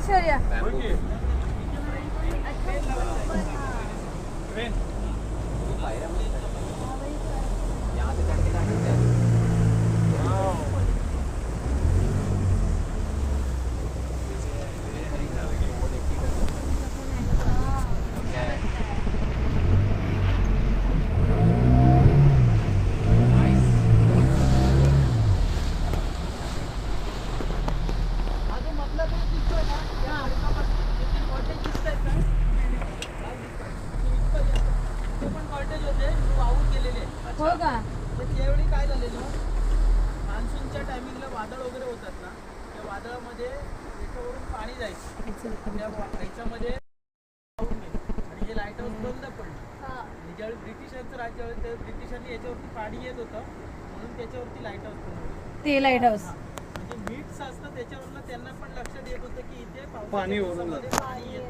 शौर्या हो का? त्यावेळी काय झालेलं, मान्सूनच्या टायमिंगला वादळ वगैरे होतात ना, त्या वादळामध्ये याच्यावरून पाणी जायचं, त्या ह्याच्यामध्ये आणि हे लाईट हाऊस बंद पडलं. आणि ज्यावेळी ब्रिटिशांचं राज्य होतं त्या ब्रिटिशांनी याच्यावरती पाणी येत होतं म्हणून त्याच्यावरती लाईट हाऊस बनवलं. ते लाईट हाऊस म्हणजे मीट्स असतं त्याच्यावरनं त्यांना पण लक्षात येत होतं की इथे पाणी येत